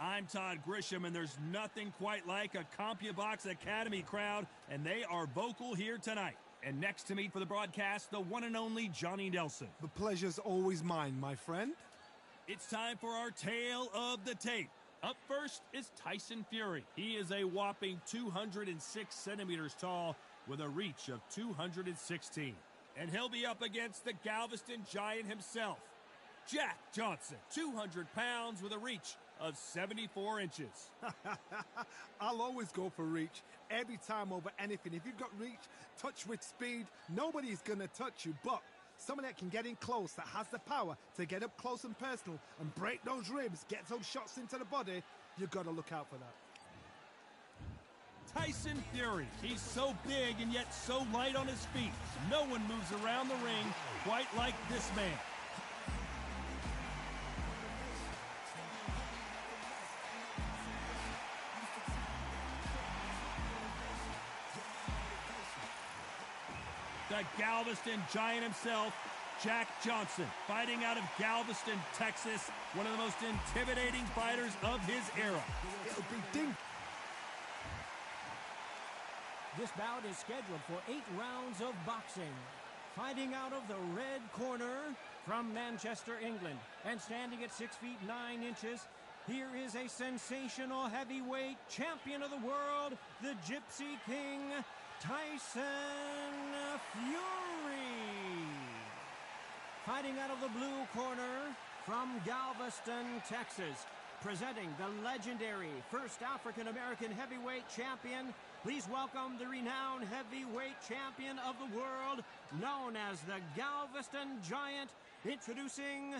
I'm Todd Grisham, and there's nothing quite like a CompuBox Academy crowd, and they are vocal here tonight. And next to me for the broadcast, the one and only Johnny Nelson. The pleasure's always mine, my friend. It's time for our tale of the tape. Up first is Tyson Fury. He is a whopping 206 centimeters tall with a reach of 216. And he'll be up against the Galveston Giant himself, Jack Johnson, 200 pounds with a reach of 74 inches. I'll always go for reach every time over anything. If you've got reach, touch with speed, nobody's going to touch you. But someone that can get in close, that has the power to get up close and personal and break those ribs, get those shots into the body, you've got to look out for that. Tyson Fury. He's so big and yet so light on his feet. No one moves around the ring quite like this man. The Galveston Giant himself, Jack Johnson, fighting out of Galveston, Texas, one of the most intimidating fighters of his era. It'll be ding. This bout is scheduled for 8 rounds of boxing. Fighting out of the red corner from Manchester, England, and standing at 6 feet 9 inches, here is a sensational heavyweight champion of the world, the Gypsy King, Tyson Fury. Fighting out of the blue corner from Galveston, Texas, presenting the legendary first African-American heavyweight champion, please welcome the renowned heavyweight champion of the world, known as the Galveston Giant, introducing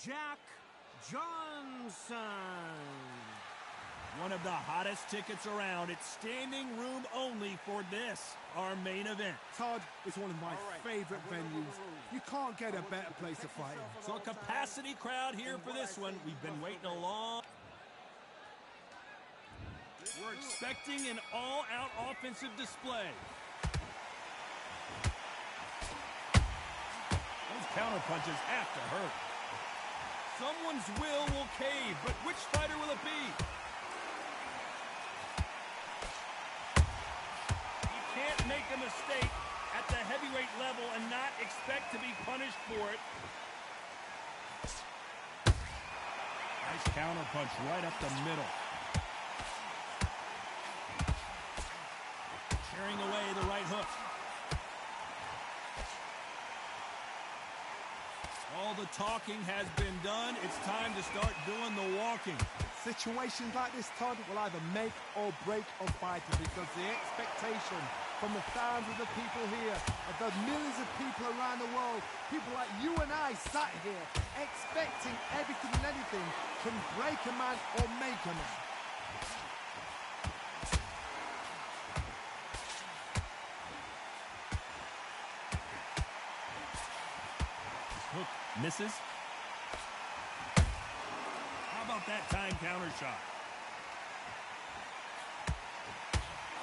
Jack Johnson. One of the hottest tickets around. It's standing room only for this, our main event. Todd, it's one of my favorite venues. You can't get a better place to fight in. So a capacity crowd here for this one. We've been waiting a long... We're expecting an all-out offensive display. Those counter punches have to hurt. Someone's will cave, but which fighter will it be? You can't make a mistake at the heavyweight level and not expect to be punished for it. Nice counter punch right up the middle. Tearing away the right hook. All the talking has been done. It's time to start doing the walking. Situations like this, Todd, will either make or break a fighter, because the expectation from the thousands of people here, of the millions of people around the world, people like you and I sat here expecting everything and anything, can break a man or make a man. Hook misses. How about that time counter shot?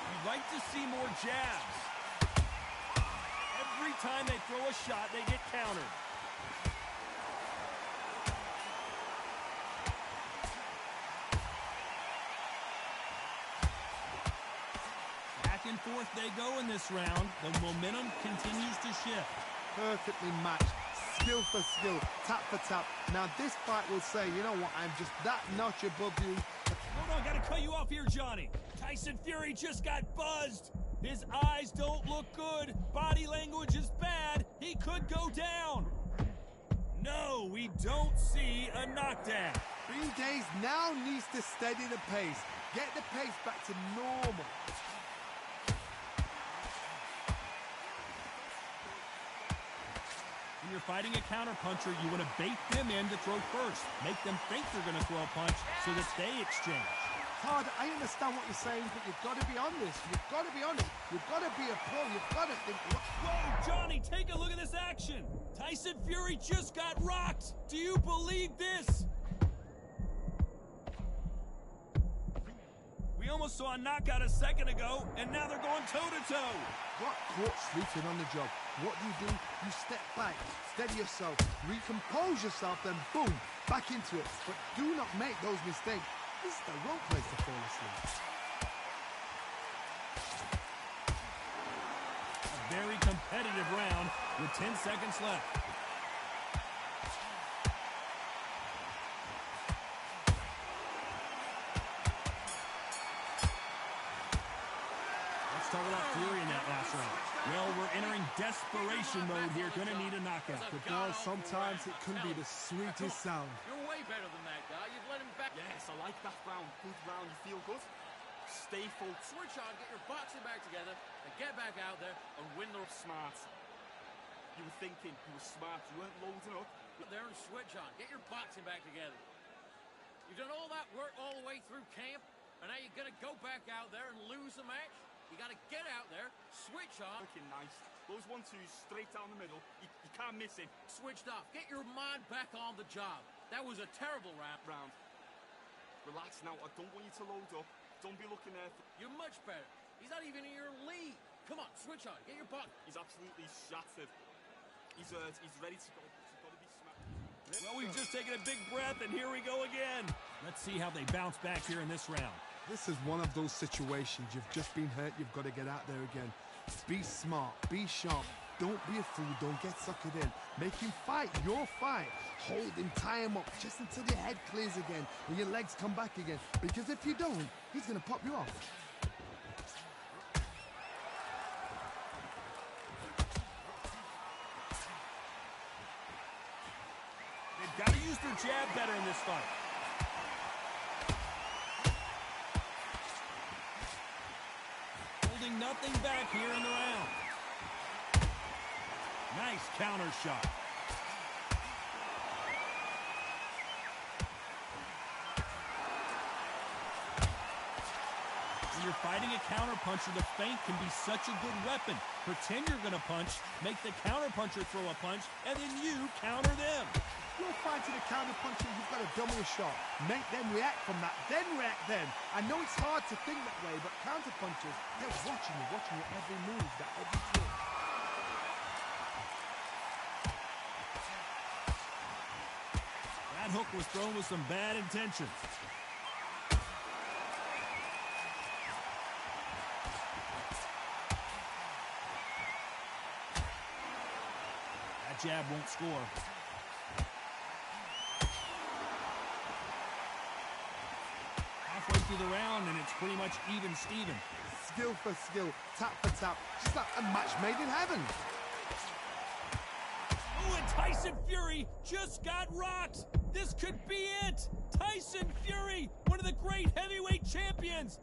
You'd like to see more jabs. Every time they throw a shot, they get countered. Back and forth they go in this round. The momentum continues to shift. Perfectly matched. Skill for skill, tap for tap. Now this fight will say, you know what, I'm just that notch above you. Hold on, gotta cut you off here, Johnny. Tyson Fury just got buzzed. His eyes don't look good. Body language is bad. He could go down. No, we don't see a knockdown. 3 days now needs to steady the pace. Get the pace back to normal. When you're fighting a counterpuncher, you want to bait them in to throw first. Make them think they're going to throw a punch so that they exchange. Todd, I understand what you're saying, but you've got to be honest. You've got to be honest. You've got to be a pro. You've got to think... Whoa, Johnny, take a look at this action. Tyson Fury just got rocked. Do you believe this? We almost saw a knockout a second ago, and now they're going toe-to-toe. Got caught sleeping on the job. What do? You step back, steady yourself, recompose yourself, then boom, back into it. But do not make those mistakes. This is the wrong place to fall asleep. A very competitive round with 10 seconds left. Let's talk about Fury in that last round. Well, we're entering desperation mode here. Gonna need a knockout. But guys, sometimes it can be the sweetest sound. You're way better than that guy. You've let him back. Yes, I like that round. Good round. You feel good? Stay focused. Switch on, get your boxing back together, and get back out there and win the Smart. You were thinking. You were smart. You weren't loading up. there and switch on. Get your boxing back together. You've done all that work all the way through camp, and now you're going to go back out there and lose the match? You got to get out there, switch on. Looking nice. Those 1-2s straight down the middle. You can't miss it. Switched off. Get your mind back on the job. That was a terrible round. Relax now. I don't want you to load up. Don't be looking there. You're much better. He's not even in your league. Come on, switch on. Get your butt. He's absolutely shattered. He's ready to go. He's got to be smacked. Well, we've just taken a big breath, and here we go again. Let's see how they bounce back here in this round. This is one of those situations. You've just been hurt. You've got to get out there again. Be smart. Be sharp. Don't be a fool. Don't get suckered in. Make him fight your fight. Hold him, tie him up just until your head clears again and your legs come back again. Because if you don't, he's going to pop you off. They've got to use their jab better in this fight. Holding nothing back here in the round. Nice counter shot. When you're fighting a counterpuncher, the feint can be such a good weapon. Pretend you're going to punch, make the counterpuncher throw a punch, and then you counter them. You're fighting a counterpuncher, you've got to double a shot. Make them react from that, then react then. I know it's hard to think that way, but counterpunchers, they're watching your every move, that every trick. That hook was thrown with some bad intentions. That jab won't score. Halfway through the round, and it's pretty much even Steven. Skill for skill, tap for tap, just like a match made in heaven. Oh, and Tyson Fury just got rocked. This could be it. Tyson Fury, one of the great heavyweight champions.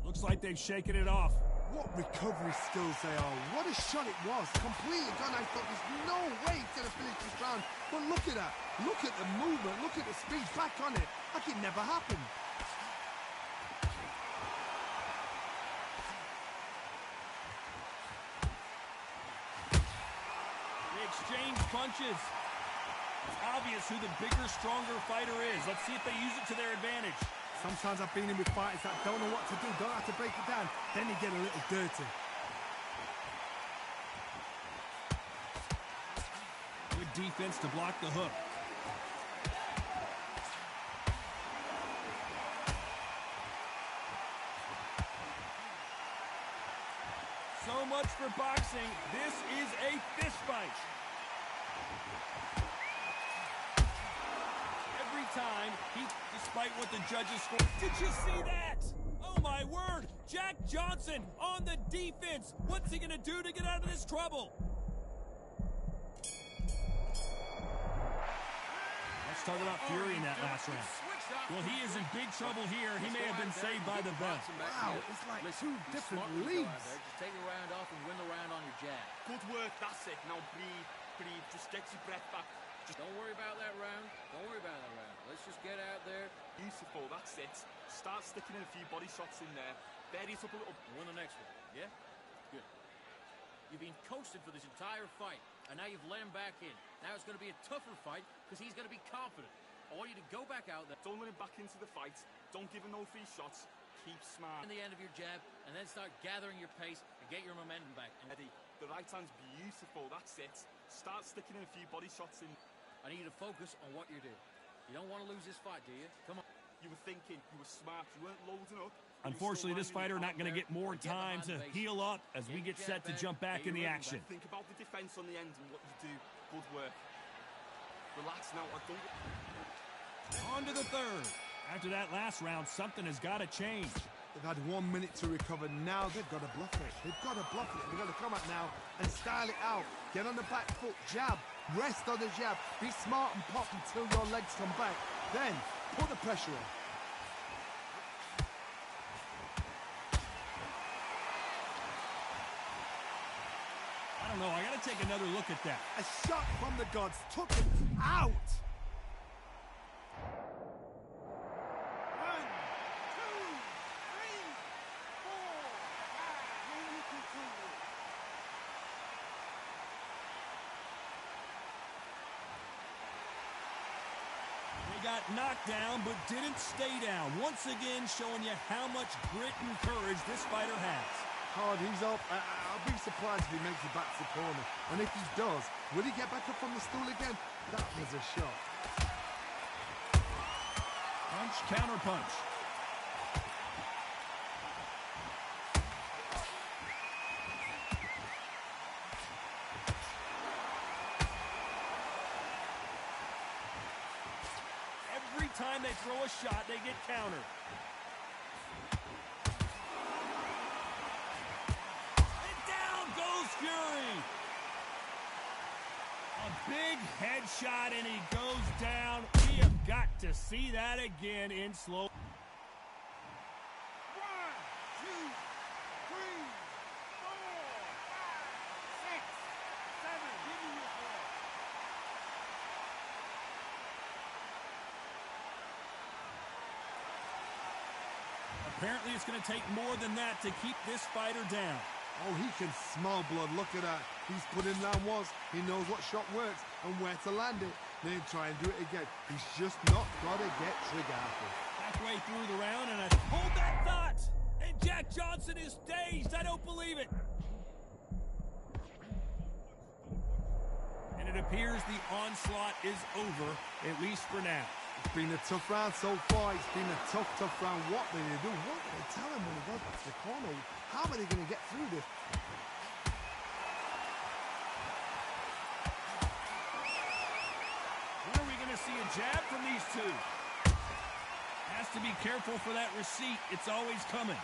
Looks like they've shaken it off. What recovery skills they are. What a shot it was. Completely gone. I thought there's no way he's going to finish this round. But look at that. Look at the movement. Look at the speed. Back on it. Like it never happened. They exchange punches. It's obvious who the bigger, stronger fighter is. Let's see if they use it to their advantage. Sometimes I've been in with fighters that don't know what to do, don't have to break it down. Then you get a little dirty. Good defense to block the hook. So much for boxing. This is a fist fight. Every time, despite what the judges scored. Did you see that? Oh my word! Jack Johnson on the defense. What's he gonna do to get out of this trouble? Let's talk about Fury in that last round. Well, he is in big trouble here. He may have been saved by the bell. Wow, it's like two different leagues. Just take a round off and win the round on your jab. Good work. That's it. Now breathe. Just get your breath back. Don't worry about that round. Don't worry about that round. Let's just get out there. Beautiful. That's it. Start sticking in a few body shots in there. Bury it up a little. Win the next one. Yeah? Good. You've been coasted for this entire fight, and now you've let him back in. Now it's going to be a tougher fight because he's going to be confident. I want you to go back out there. Don't let him back into the fight. Don't give him no free shots. Keep smart. In the end of your jab, and then start gathering your pace and get your momentum back. And Eddie, the right hand's beautiful. That's it. Start sticking in a few body shots in. I need you to focus on what you're doing. You don't want to lose this fight, do you? Come on. You were thinking, you were smart, you weren't loading up. Unfortunately, this fighter not going to get more time to heal up as we get set to jump back in the action. Think about the defense on the end and what you do. Good work. Relax now. On to the third. After that last round, something has got to change. They've had 1 minute to recover. Now they've got to bluff it. They've got to bluff it. They've got to come out now and style it out. Get on the back foot, jab, rest on the jab. Be smart and pop until your legs come back. Then put the pressure on. I don't know. I got to take another look at that. A shot from the gods took it out. 1, 2, 3, 4, 5. Really control it. They got knocked down but didn't stay down. Once again, showing you how much grit and courage this fighter has. Hard, he's up. I'll be surprised if he makes it back to the corner. And if he does, will he get back up from the stool again? That was a shot. Punch, counter punch. Every time they throw a shot, they get countered. Fury. A big headshot and he goes down. We have got to see that again in slow. 1, 2, 3, 4, 5, 6, 7. Give me your ball. Apparently it's going to take more than that to keep this fighter down. Oh, he can smell blood. Look at that. He's put in down once. He knows what shot works and where to land it. Then try and do it again. He's just not got to get trigger happy. Halfway through the round, and hold that thought! And Jack Johnson is staged. I don't believe it. And it appears the onslaught is over, at least for now. It's been a tough round so far. It's been a tough round. What do they do? What do they tell him when he goes back to the corner? How are they going to get through this? When are we going to see a jab from these two? Has to be careful for that receipt. It's always coming.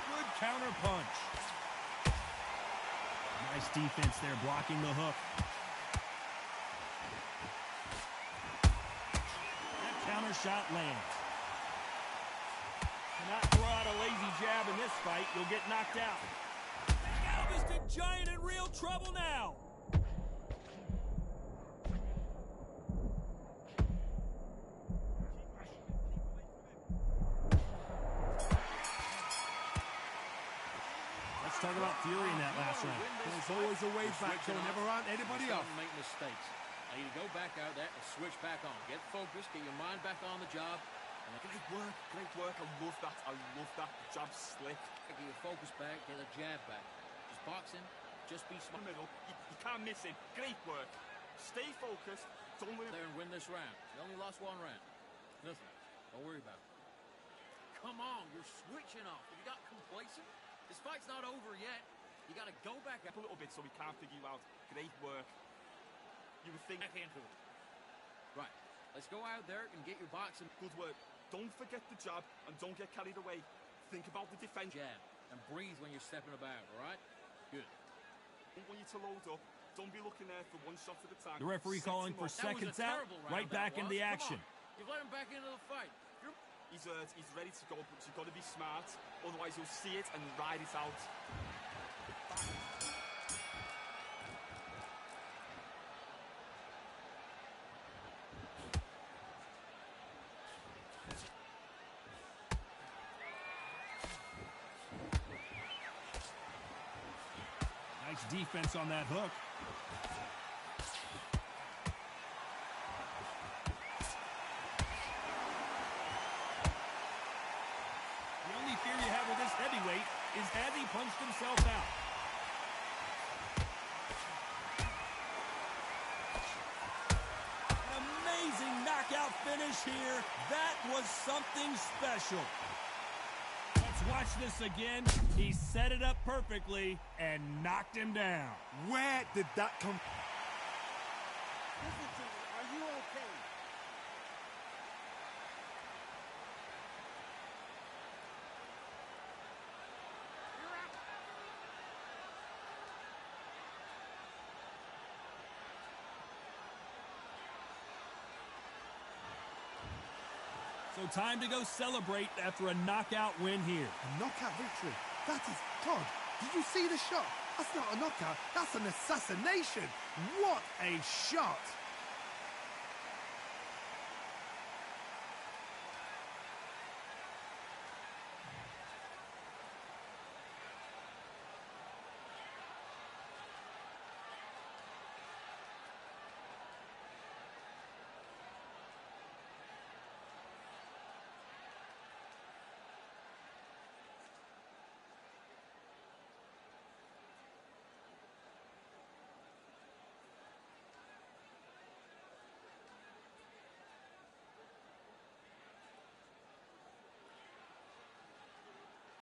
Good counter punch. Nice defense there, blocking the hook. That counter shot lands. Cannot throw out a lazy jab in this fight. You'll get knocked out. Galveston Giant in real trouble now. Let's talk about Fury in that last round. There's always a way back. Don't ever round anybody up. Make mistakes. Now you go back out there and switch back on. Get focused. Get your mind back on the job. Great work, great work. I love that. I love that. Jab slick. Get your focus back. Get the jab back. Just boxing. Just be smart. Middle. You can't miss him. Great work. Stay focused. Don't win. There and win this round. You only lost 1 round. Nothing. Don't worry about it. Come on, you're switching off. Have you got complacent? This fight's not over yet. You got to go back up a little bit so we can't figure you out. Great work. You were thinking. Back into it. Right. Let's go out there and get your boxing. Good work. Don't forget the jab and don't get carried away. Think about the defense. Jab and breathe when you're stepping about, all right? Good. Don't want you to load up. Don't be looking there for 1 shot at a time. The referee calling for seconds out, right back in the action. You've let him back into the fight. He's ready to go, but you've got to be smart. Otherwise, you'll see it and ride it out. Nice defense on that hook. The only fear you have with this heavyweight is has he punched himself out. finish here. That was something special. Let's watch this again. He set it up perfectly and knocked him down. Where did that come? Listen to me. Are you okay? You're out. So time to go celebrate after a knockout win here. A knockout victory. That is God. Did you see the shot? That's not a knockout. That's an assassination. What a shot.